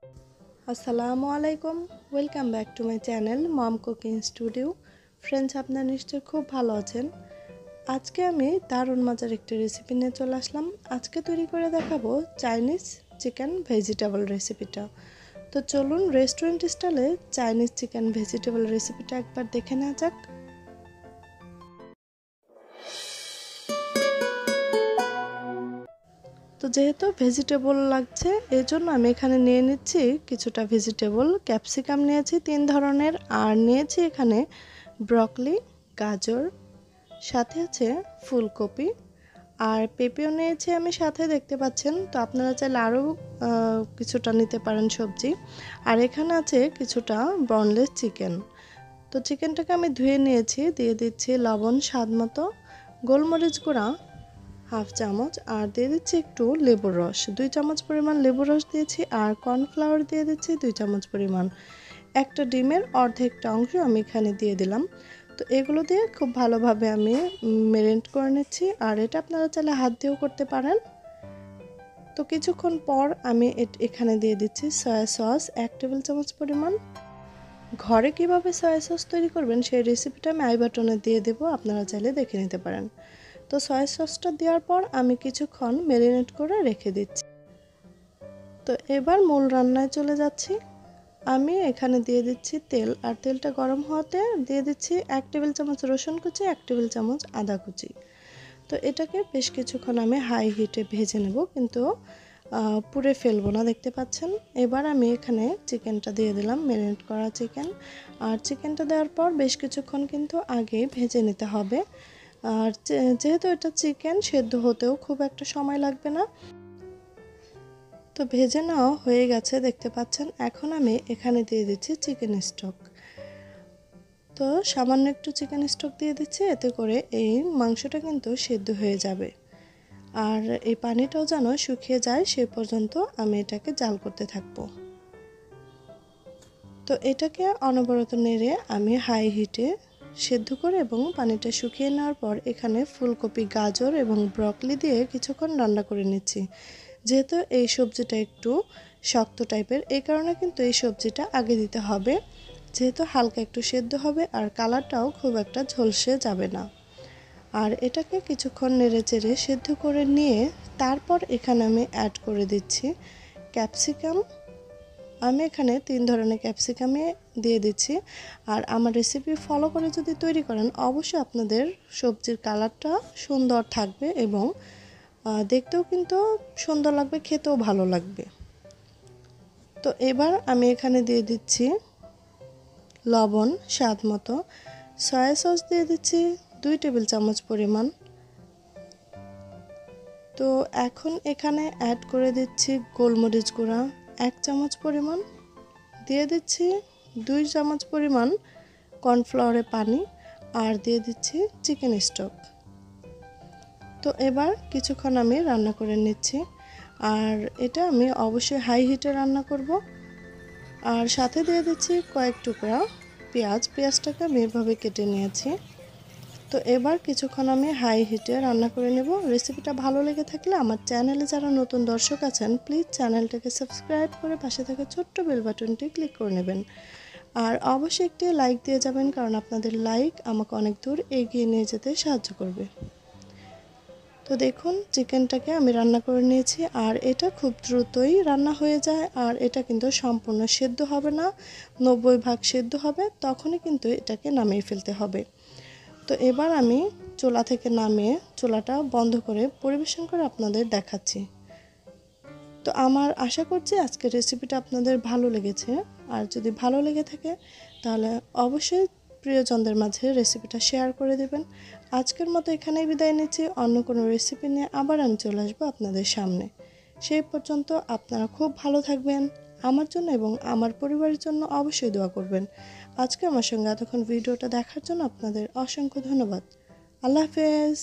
আসসালামু আলাইকুম, welcome back to my channel mom cooking studio. Friends, আপনারা নিশ্চয়ই খুব ভালো আছেন। আজকে আমি দারুণ মজার একটি রেসিপি নিয়ে চলে আসলাম। আজকে তৈরি করে দেখাবো চাইনিজ চিকেন ভেজিটেবল রেসিপিটা। তো চলুন রেস্টুরেন্ট স্টাইলে চাইনিজ চিকেন ভেজিটেবল রেসিপিটা একবার দেখে নেওয়া যাক। তো যেহেতু ভেজিটেবল লাগছে এই জন্য আমি এখানে নিয়ে নিচ্ছি কিছুটা ভেজিটেবল। ক্যাপসিকাম নিয়েছি 3 ধরনের, আর নিয়েছি এখানে ব্রকলি, গাজর, সাথে আছে ফুলকপি, আর পেঁপেও নিয়েছি আমি সাথে, দেখতে পাচ্ছেন। তো আপনারা চাইলে আরও কিছুটা নিতে পারেন সবজি। আর এখানে আছে কিছুটা বনলেস চিকেন। তো চিকেনটাকে আমি ধুয়ে নিয়েছি, দিয়ে দিচ্ছি লবণ স্বাদ মতো, গোলমরিচ গুঁড়া হাফ চামচ, আর দিয়ে দিচ্ছি একটু লেবুর রস, 2 চামচ পরিমাণ লেবুর রস দিয়েছি, আর কর্নফ্লাওয়ার দিয়ে দিচ্ছি 2 চামচ পরিমাণ। একটা ডিমের অর্ধেকটা অংশ আমি এখানে দিয়ে দিলাম। তো এগুলো দিয়ে খুব ভালোভাবে আমি মেরিনেট করে নিচ্ছি, আর এটা আপনারা চাইলে হাত দিয়েও করতে পারেন। তো কিছুক্ষণ পর আমি এখানে দিয়ে দিচ্ছি সয়া সস 1 টেবিল চামচ পরিমাণ। ঘরে কিভাবে সয়া সস তৈরি করবেন সেই রেসিপিটা আমি আই বাটনে দিয়ে দেবো, আপনারা চাইলে দেখে নিতে পারেন। তো সয়া সসটা দেওয়ার পর আমি কিছুক্ষণ ম্যারিনেট করে রেখে দিচ্ছি। তো এবার মূল রান্নায় চলে যাচ্ছি। আমি এখানে দিয়ে দিচ্ছি তেল, আর তেলটা গরম হওয়াতে দিয়ে দিচ্ছি 1 টেবিল চামচ রসুন কুচি, 1 টেবিল চামচ আদা কুচি। তো এটাকে বেশ কিছুক্ষণ আমি হাই হিটে ভেজে নেব, কিন্তু পুড়ে ফেলবো না, দেখতে পাচ্ছেন। এবার আমি এখানে চিকেনটা দিয়ে দিলাম, ম্যারিনেট করা চিকেন। আর চিকেনটা দেওয়ার পর বেশ কিছুক্ষণ কিন্তু আগে ভেজে নিতে হবে। আর যেহেতু এটা চিকেন, সেদ্ধ হতেও খুব একটা সময় লাগবে না। তো ভেজে নেওয়া হয়ে গেছে, দেখতে পাচ্ছেন। এখন আমি এখানে দিয়ে দিচ্ছি চিকেন স্টক। তো সামান্য একটু চিকেন স্টক দিয়ে দিচ্ছি, এতে করে এই মাংসটা কিন্তু সেদ্ধ হয়ে যাবে। আর এই পানিটাও যেন শুকিয়ে যায় সে পর্যন্ত আমি এটাকে জাল করতে থাকবো। তো এটাকে অনবরত নেড়ে আমি হাই হিটে সেদ্ধ করে এবং পানিটা শুকিয়ে নেওয়ার পর এখানে ফুলকপি, গাজর এবং ব্রকলি দিয়ে কিছুক্ষণ রান্না করে নিচ্ছি। যেহেতু এই সবজিটা একটু শক্ত টাইপের, এই কারণে কিন্তু এই সবজিটা আগে দিতে হবে, যেহেতু হালকা একটু সেদ্ধ হবে আর কালারটাও খুব একটা ঝলসে যাবে না। আর এটাকে কিছুক্ষণ নেড়ে চেড়ে সেদ্ধ করে নিয়ে তারপর এখানে আমি অ্যাড করে দিচ্ছি ক্যাপসিকাম। আমি এখানে 3 ধরনের ক্যাপসিকামে দিয়ে দিচ্ছি। আর আমার রেসিপি ফলো করে যদি তৈরি করেন, অবশ্যই আপনাদের সবজির কালারটা সুন্দর থাকবে এবং দেখতেও কিন্তু সুন্দর লাগবে, খেতেও ভালো লাগবে। তো এবার আমি এখানে দিয়ে দিচ্ছি লবণ স্বাদ মতো, সয়া সস দিয়ে দিচ্ছি 2 টেবিল চামচ পরিমাণ। তো এখন এখানে অ্যাড করে দিচ্ছি গোলমরিচ গুঁড়া 1 চামচ পরিমাণ, দিয়ে দিচ্ছি 2 চামচ পরিমাণ কর্নফ্লাওয়ারের পানি, আর দিয়ে দিচ্ছি চিকেন স্টক। তো এবার কিছুক্ষণ আমি রান্না করে নিচ্ছি, আর এটা আমি অবশ্যই হাই হিটে রান্না করব। আর সাথে দিয়ে দিচ্ছি কয়েক টুকরা পেঁয়াজটাকে আমি এভাবে কেটে নিয়েছি। তো এবার কিছুক্ষণ আমি হাই হিটে রান্না করে নেব। রেসিপিটা ভালো লেগে থাকলে আমার চ্যানেলে যারা নতুন দর্শক আছেন, প্লিজ চ্যানেলটাকে সাবস্ক্রাইব করে পাশে থাকা ছোট্ট বেল বাটনটি ক্লিক করে নেবেন। আর অবশ্যই একটি লাইক দিয়ে যাবেন, কারণ আপনাদের লাইক আমাকে অনেক দূর এগিয়ে নিয়ে যেতে সাহায্য করবে। তো দেখুন চিকেনটাকে আমি রান্না করে নিয়েছি, আর এটা খুব দ্রুতই রান্না হয়ে যায়। আর এটা কিন্তু সম্পূর্ণ সেদ্ধ হবে না, 90% সেদ্ধ হবে, তখনই কিন্তু এটাকে নামিয়ে ফেলতে হবে। তো এবার আমি চুলা থেকে নামিয়ে চুলাটা বন্ধ করে পরিবেশন করে আপনাদের দেখাচ্ছি। তো আমার আশা করছি আজকের রেসিপিটা আপনাদের ভালো লেগেছে। আর যদি ভালো লেগে থাকে তাহলে অবশ্যই প্রিয়জনদের মাঝে রেসিপিটা শেয়ার করে দেবেন। আজকের মতো এখানেই বিদায় নিচ্ছি। অন্য কোনো রেসিপি নিয়ে আবার আমি চলে আসবো আপনাদের সামনে। সেই পর্যন্ত আপনারা খুব ভালো থাকবেন। আমার জন্য এবং আমার পরিবারের জন্য অবশ্যই দোয়া করবেন। আজকে আমার সঙ্গে এতক্ষণ ভিডিওটা দেখার জন্য আপনাদের অসংখ্য ধন্যবাদ। আল্লাহ হাফেজ।